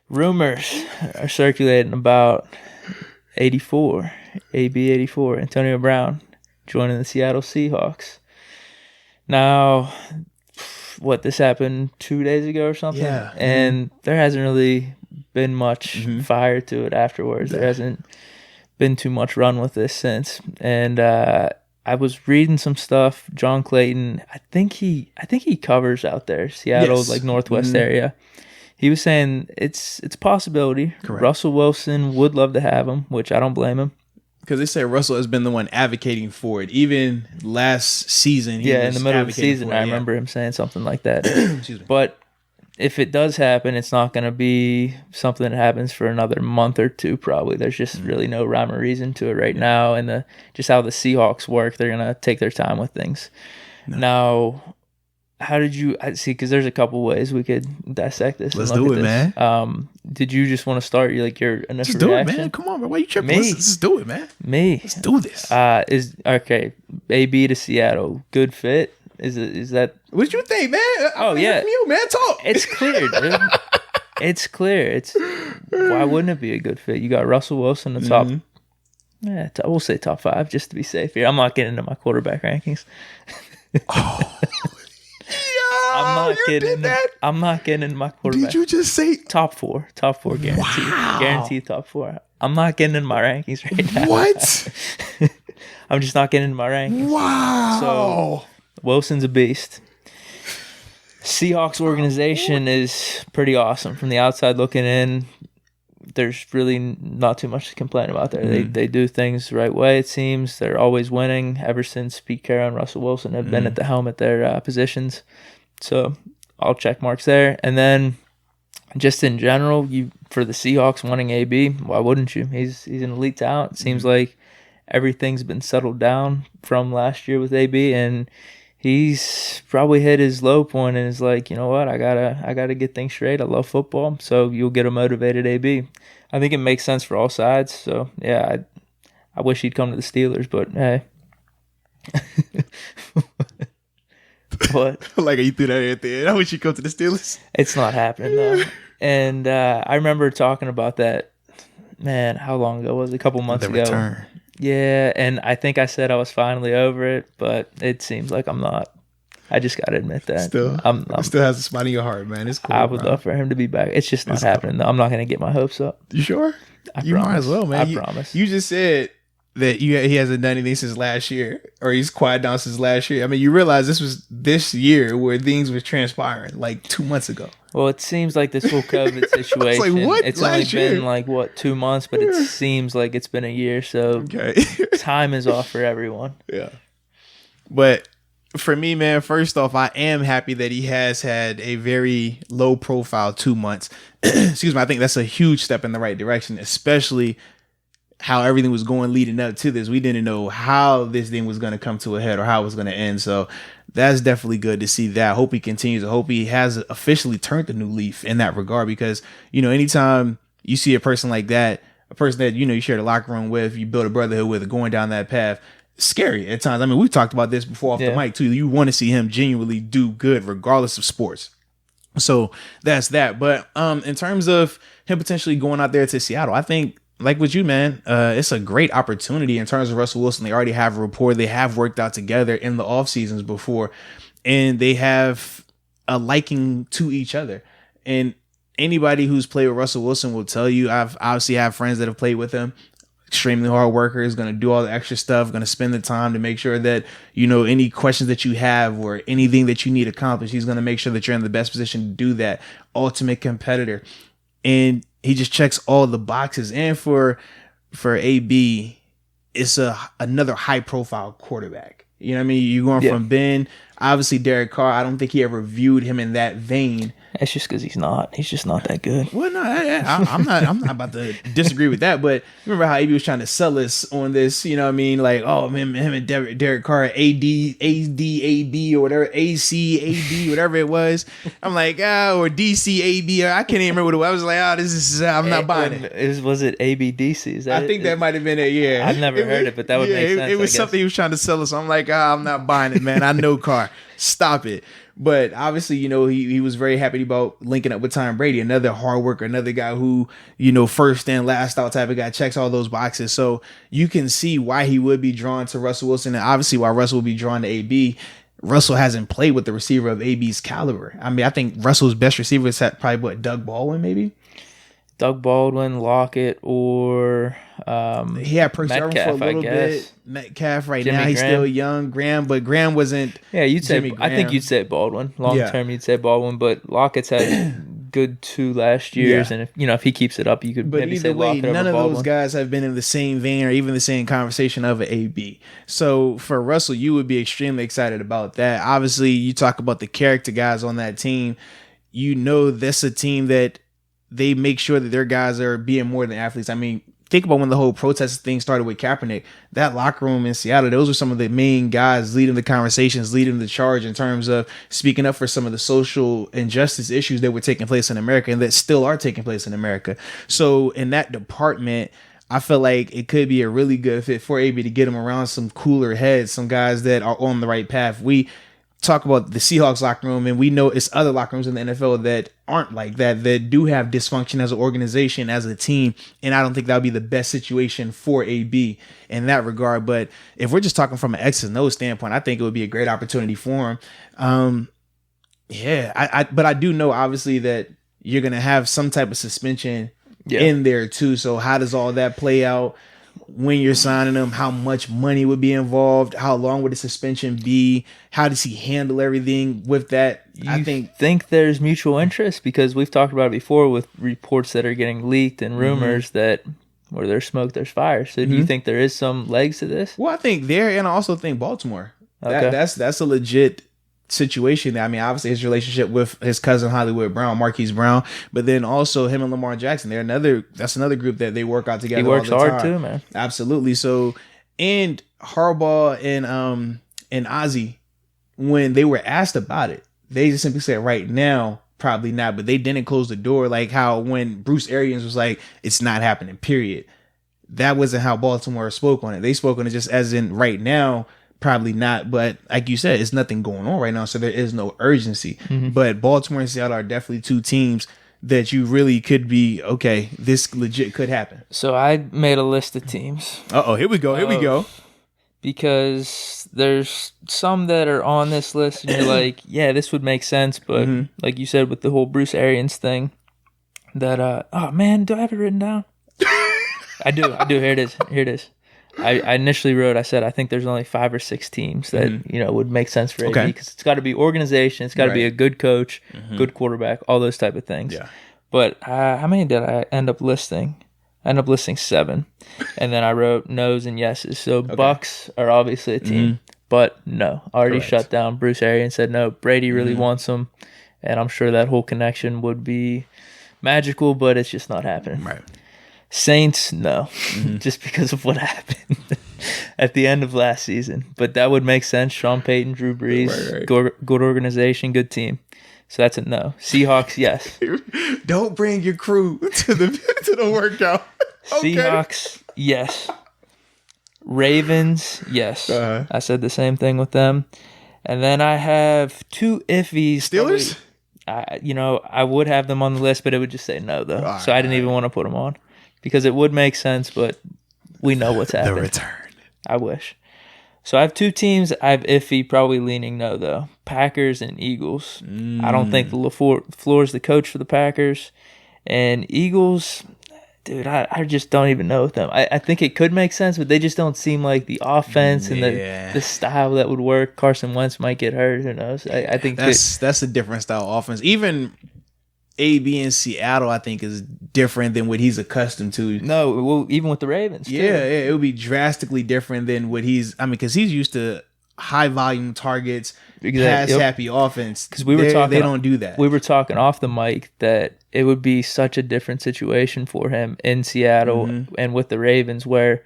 Rumors are circulating about 84, AB 84, Antonio Brown joining the Seattle Seahawks. Now, this happened 2 days ago or something? Yeah. And there hasn't really been much fire to it afterwards. There hasn't been too much run with this since. And I was reading some stuff. John Clayton, I think he covers out there, Seattle, Yes. like northwest area. He was saying it's a possibility. Correct. Russell Wilson would love to have him, which I don't blame him. Because they say Russell has been the one advocating for it. Even last season, he was in the middle of the advocating season, for it, I remember him saying something like that. Excuse me. But if it does happen, it's not going to be something that happens for another month or two, probably. There's just really no rhyme or reason to it right now. And just how the Seahawks work, they're going to take their time with things. No. Now, how did you see? Because there's a couple ways we could dissect this. Let's do it, man. Did you just want to start your initial Just do reaction? it, man. Come on, man. Why you tripping? Me. Let's just do it, man. Me. Let's do this. Is okay. AB to Seattle, good fit. Is that? What you think, man? Yeah. From you, man. Talk. It's clear, dude. It's clear. Why wouldn't it be a good fit? You got Russell Wilson, the top. Yeah, we'll say top 5 just to be safe here. I'm not getting into my quarterback rankings. I'm not getting into my quarterback. Did you just say top 4? Top 4 guaranteed. Wow. Guaranteed top 4. I'm not getting into my rankings right now. What? I'm just not getting into my rankings. Wow. So Wilson's a beast. Seahawks organization is pretty awesome. From the outside looking in, there's really not too much to complain about there. They do things the right way, it seems. They're always winning ever since Pete Carroll and Russell Wilson have been at the helm at their positions. So all check marks there. And then just in general, for the Seahawks wanting AB, why wouldn't you? He's an elite talent. It seems like everything's been settled down from last year with AB, and he's probably hit his low point and is like, you know what, I gotta get things straight. I love football, so you'll get a motivated AB. I think it makes sense for all sides. So yeah, I wish he'd come to the Steelers, but hey. What? Like you threw that at the end. I wish you come to the Steelers. It's not happening though. And I remember talking about that. Man, how long ago was it? A couple months ago. Return. Yeah, and I think I said I was finally over it, but it seems like I'm not. I just got to admit that. Still, it still has a spot in your heart, man. It's cool. I would love for him to be back. It's just not happening, though. I'm not going to get my hopes up. You sure? You might as well, man. I promise. You just said that he hasn't done anything since last year, or he's quiet down since last year. I mean, you realize this was this year where things were transpiring, like 2 months ago. Well, it seems like this whole COVID situation. Like, what? It's last only year? been 2 months, but it seems like it's been a year. So time is off for everyone. Yeah. But for me, man, first off, I am happy that he has had a very low profile 2 months. Excuse me. I think that's a huge step in the right direction, especially how everything was going leading up to this. We didn't know how this thing was going to come to a head or how it was going to end. So that's definitely good to see that. I hope he continues. I hope he has officially turned a new leaf in that regard, because, anytime you see a person like that, a person that, you share the locker room with, you build a brotherhood with, going down that path, scary at times. I mean, we've talked about this before off the mic too. You want to see him genuinely do good regardless of sports. So that's that. But in terms of him potentially going out there to Seattle, I think, like with you, man, it's a great opportunity in terms of Russell Wilson. They already have a rapport. They have worked out together in the off seasons before, and they have a liking to each other. And anybody who's played with Russell Wilson will tell you, I've obviously have friends that have played with him. Extremely hard worker, is going to do all the extra stuff, going to spend the time to make sure that, any questions that you have or anything that you need accomplished, he's going to make sure that you're in the best position to do that. Ultimate competitor. And he just checks all the boxes. And for AB, it's another high profile quarterback. You know what I mean? You're going from Ben, obviously Derek Carr. I don't think he ever viewed him in that vein. It's just because he's just not that good. Well, no, I'm not about to disagree with that. But remember how AB was trying to sell us on this? You know what I mean? Like, oh, him and Derek Carr, AD, or whatever, ACAD, whatever it was. I'm like, or DCAB. I can't even remember what it was. I was like, this is I'm not buying it. Was it ABDC? I think that might have been it. Yeah, I've never heard it, but that would make sense. It was something he was trying to sell us. So I'm like, I'm not buying it, man. I know Carr. Stop it. But obviously, he was very happy about linking up with Tom Brady, another hard worker, another guy who, first in, last out type of guy, checks all those boxes. So you can see why he would be drawn to Russell Wilson, and obviously why Russell would be drawn to AB. Russell hasn't played with the receiver of AB's caliber. I mean, I think Russell's best receiver is probably Doug Baldwin, maybe. Doug Baldwin, Lockett, or he had Purse for a little bit. Metcalf now he's still young. But Graham wasn't. Yeah, I think you'd say Baldwin. Long term, you'd say Baldwin. But Lockett's had good 2 last years, and if he keeps it up, you could maybe say Lockett over Baldwin. None of those guys have been in the same vein or even the same conversation of an AB. So for Russell, you would be extremely excited about that. Obviously, you talk about the character guys on that team. That's a team that they make sure that their guys are being more than athletes. I mean, think about when the whole protest thing started with Kaepernick. That locker room in Seattle, those were some of the main guys leading the conversations, leading the charge in terms of speaking up for some of the social injustice issues that were taking place in America and that still are taking place in America. So in that department, I feel like it could be a really good fit for AB to get him around some cooler heads, some guys that are on the right path. We talk about the Seahawks locker room, and we know it's other locker rooms in the NFL that aren't like that do have dysfunction as an organization, as a team, and I don't think that would be the best situation for AB in that regard. But if we're just talking from an X's and O's standpoint, I think it would be a great opportunity for him. But I do know obviously that you're gonna have some type of suspension in there too. So how does all that play out? When you're signing him, how much money would be involved? How long would the suspension be? How does he handle everything with that? I think there's mutual interest because we've talked about it before with reports that are getting leaked and rumors that where there's smoke, there's fire. So do you think there is some legs to this? Well, I think there, and I also think Baltimore. Okay. That's a legit situation. I mean, obviously his relationship with his cousin Hollywood Brown, Marquise Brown, but then also him and Lamar Jackson. That's another group that they work out together. He works all the hard time. too, man. Absolutely. So, and Harbaugh and Ozzie, when they were asked about it, they just simply said, "Right now, probably not." But they didn't close the door, like how when Bruce Arians was like, "It's not happening." Period. That wasn't how Baltimore spoke on it. They spoke on it just as in right now. Probably not, but like you said, it's nothing going on right now, so there is no urgency. But Baltimore and Seattle are definitely two teams that you really could be, okay, this legit could happen. So I made a list of teams. Here we go. Because there's some that are on this list, and you're like, yeah, this would make sense, but like you said with the whole Bruce Arians thing, that, oh man, do I have it written down? I do. Here it is. I initially wrote, I said, I think there's only 5 or 6 teams that, would make sense for AB because it's got to be organization. It's got to be a good coach, good quarterback, all those type of things. Yeah. But how many did I end up listing? I ended up listing 7. And then I wrote no's and yeses. So Bucks are obviously a team, but no. Already shut down. Bruce Arians said no. Brady really wants him. And I'm sure that whole connection would be magical, but it's just not happening. Right. Saints, no, just because of what happened at the end of last season. But that would make sense. Sean Payton, Drew Brees, right. Good organization, good team. So that's a no. Seahawks, yes. Don't bring your crew to the workout. Okay. Seahawks, yes. Ravens, yes. I said the same thing with them. And then I have 2 iffies. Steelers? I would have them on the list, but it would just say no, though. So I didn't even want to put them on. Because it would make sense, but we know what's happening. The return. I wish. So I have 2 teams. I have iffy, probably leaning no, though. Packers and Eagles. I don't think LaFleur is the coach for the Packers. And Eagles, dude, I just don't even know with them. I think it could make sense, but they just don't seem like the offense and the style that would work. Carson Wentz might get hurt. Who knows? I think that's a different style offense. Even AB in Seattle, I think, is different than what he's accustomed to. No, well, even with the Ravens, too. Yeah, it would be drastically different than what because he's used to high volume targets, pass happy offense. Because they don't do that. We were talking off the mic that it would be such a different situation for him in Seattle and with the Ravens, where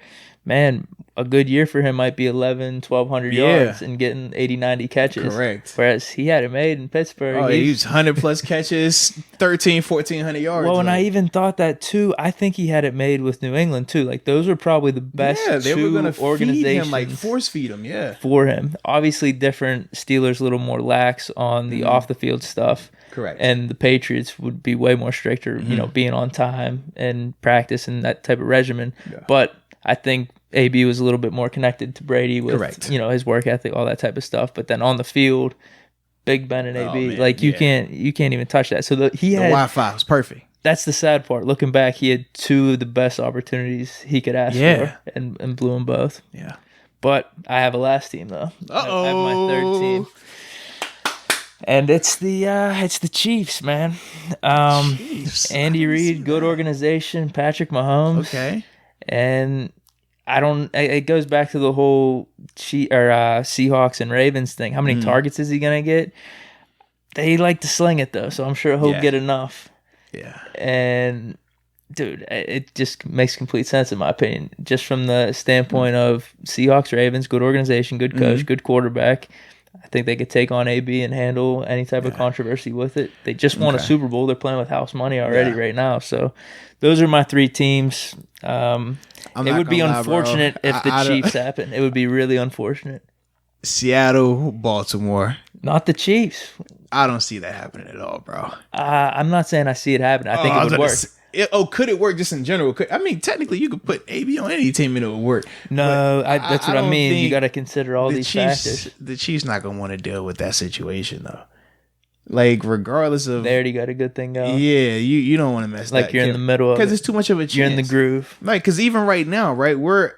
man, a good year for him might be 1,200 yards and getting 80, 90 catches. Correct. Whereas he had it made in Pittsburgh. Oh, he was 100 plus catches, 1,400 yards. Well, and I even thought that too. I think he had it made with New England too. Like those were probably the best they were going to organizations feed him, like force feed him, for him. Obviously, different. Steelers a little more lax on the off the field stuff. Correct. And the Patriots would be way more stricter, being on time and practice and that type of regimen. Yeah. But I think AB was a little bit more connected to Brady with his work ethic, all that type of stuff. But then on the field, Big Ben and AB, you can't even touch that. So the Wi-Fi was perfect. That's the sad part. Looking back, he had two of the best opportunities he could ask for, and blew them both. Yeah. But I have a last team though. I have my third team. And it's the Chiefs, man. Chiefs. Andy Reid, good organization. Patrick Mahomes. Okay. And it goes back to the whole Seahawks and Ravens thing. How many targets is he gonna get? They like to sling it though, so I'm sure he'll get enough. Yeah. And dude, it just makes complete sense in my opinion. Just from the standpoint of Seahawks, Ravens, good organization, good coach, good quarterback. I think they could take on AB and handle any type of controversy with it. They just won a Super Bowl. They're playing with house money already right now. So those are my three teams. It would be unfortunate if the Chiefs happen. It would be really unfortunate. Seattle, Baltimore. Not the Chiefs. I don't see that happening at all, bro. I'm not saying I see it happen. I think it would work. Could it work just in general? Technically, you could put AB on any team and it would work. No, that's what I mean. You got to consider all these factors. The Chiefs not going to want to deal with that situation, though. Like, regardless of... They already got a good thing going. Yeah, you don't want to mess like that. Like, you're in the middle of it. Because it's too much of a chance. You're in the groove. Like, because even right now, right, we're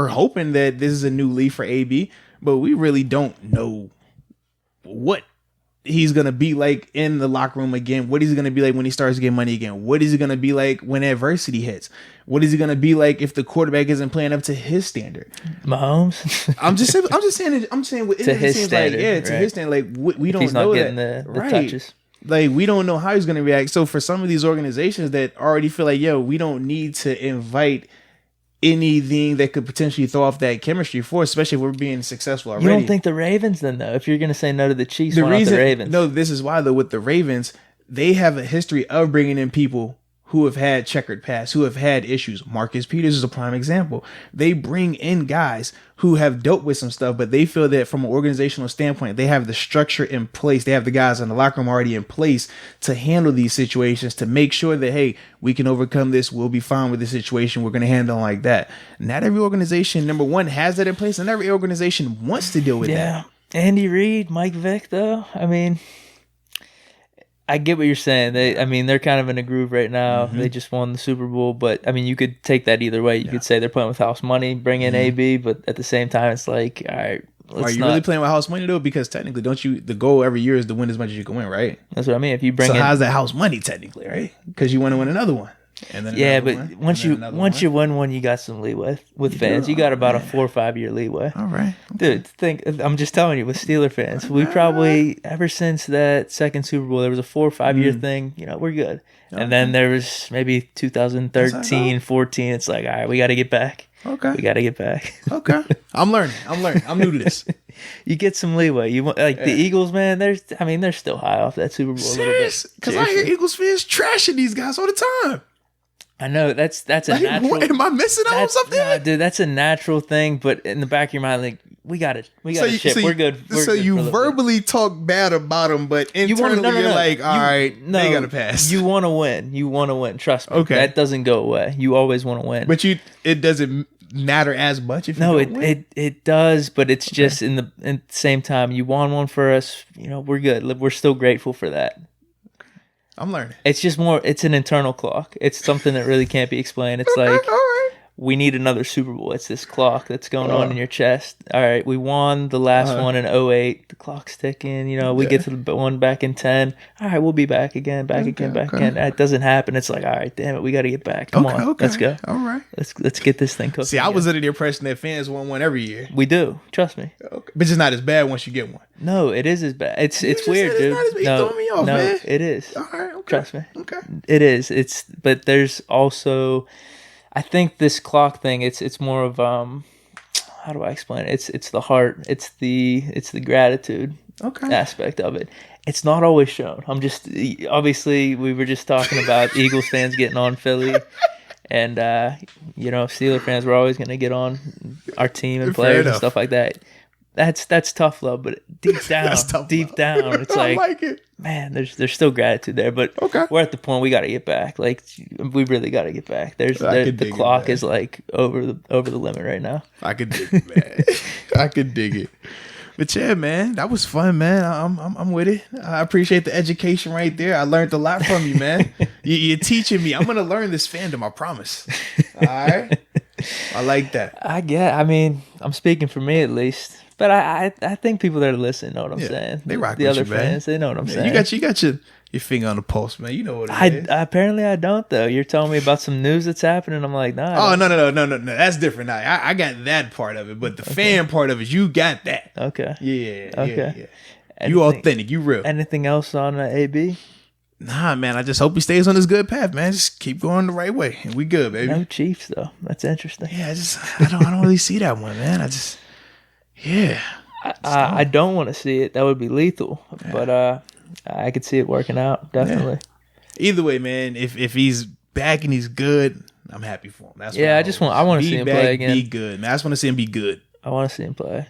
hoping that this is a new leaf for AB, but we really don't know what he's going to be like in the locker room again. What is he going to be like when he starts getting money again? What is he going to be like when adversity hits? What is he going to be like if the quarterback isn't playing up to his standard? Mahomes? I'm just saying to his standard. To his standard. Like, we don't know getting that. The touches. Like, we don't know how he's going to react. So for some of these organizations that already feel like, we don't need to invite anything that could potentially throw off that chemistry for, especially if we're being successful already. You don't think the Ravens then, though? If you're going to say no to the Chiefs, why not the Ravens? No, this is why, though, with the Ravens, they have a history of bringing in people who have had checkered past, who have had issues. Marcus Peters is a prime example. They bring in guys who have dealt with some stuff, but they feel that from an organizational standpoint, they have the structure in place. They have the guys in the locker room already in place to handle these situations, to make sure that, hey, we can overcome this. We'll be fine with the situation. We're going to handle it like that. Not every organization, number one, has that in place, and every organization wants to deal with that. Yeah. Andy Reid, Mike Vick, though. I mean, I get what you're saying. They're kind of in a groove right now. They just won the Super Bowl, but I mean, you could take that either way. You could say they're playing with house money, bring in AB, but at the same time, it's like, all right, are you really playing with house money though? Because technically, the goal every year is to win as much as you can win, right? That's what I mean. If you bring how's that house money technically, right? Because you want to win another one. And then but once you win one, you got some leeway with fans. You got about a 4 or 5 year leeway. All right, dude. I'm just telling you, with Steeler fans, we probably ever since that second Super Bowl, there was a 4 or 5 year thing. We're good. Okay. And then there was maybe 2013, 14. It's like, all right, we got to get back. Okay, we got to get back. Okay, I'm learning. I'm new to this. You get some leeway. The Eagles, man. They're still high off that Super Bowl. Serious? Because I hear Eagles fans trashing these guys all the time. I know that's a natural. Am I missing out on something? Nah, dude, that's a natural thing. But in the back of your mind, like, we got it. We got it. We're good. You verbally talk bad about them, but internally you're like, all right, they got to pass. You want to win. You want to win. Trust me. Okay, that doesn't go away. You always want to win. But it doesn't matter as much if you don't win. it does. But it's just in the same time, you won one for us. We're good. We're still grateful for that. I'm learning. It's just it's an internal clock. It's something that really can't be explained. It's like, all right, we need another Super Bowl. It's this clock that's going on in your chest. All right, we won the last one in 2008. The clock's ticking. We get to the one back in 10. All right, we'll be back again, back again. It doesn't happen. It's like, all right, damn it, we got to get back. Come on, let's go. All right. Let's get this thing cooking. See, I was under the impression that fans won one every year. We do. Trust me. Okay. But it's not as bad once you get one. No, it is as bad. It's weird, dude. You throwing me off, man. It is. All right, okay. Trust me. Okay. It is. But there's also, I think this clock thing, it's more of how do I explain it? It's the heart. It's the gratitude aspect of it. It's not always shown. I'm just obviously we were just talking about Eagles fans getting on Philly, and Steeler fans were always going to get on our team and players and stuff like that. That's tough love, but deep down, it's like it. Man, there's still gratitude there, but we're at the point we got to get back. Like we really got to get back. The clock is like over the limit right now. I could dig it, man. I could dig it. But yeah, man, that was fun, man. I'm with it. I appreciate the education right there. I learned a lot from you, man. You're teaching me. I'm gonna learn this fandom. I promise. All right. I like that. I mean, I'm speaking for me at least. But I think people that are listening know what I'm saying. They rock the with other you, man. fans, they know what I'm saying. You got your finger on the pulse, man. You know what it is. Apparently I don't though. You're telling me about some news that's happening. I'm like, nah. Oh no. That's different. I got that part of it, but the fan part of it, you got that. Okay. Yeah. Okay. Yeah. You authentic. You real. Anything else on AB? Nah, man. I just hope he stays on this good path, man. Just keep going the right way, and we good, baby. No Chiefs though. That's interesting. Yeah, I don't really see that one, man. I don't want to see it. That would be lethal. Yeah. But I could see it working out, definitely. Yeah. Either way, man, if he's back and he's good, I'm happy for him. That's I want to see him play again. Be good, man. I just want to see him be good. I want to see him play.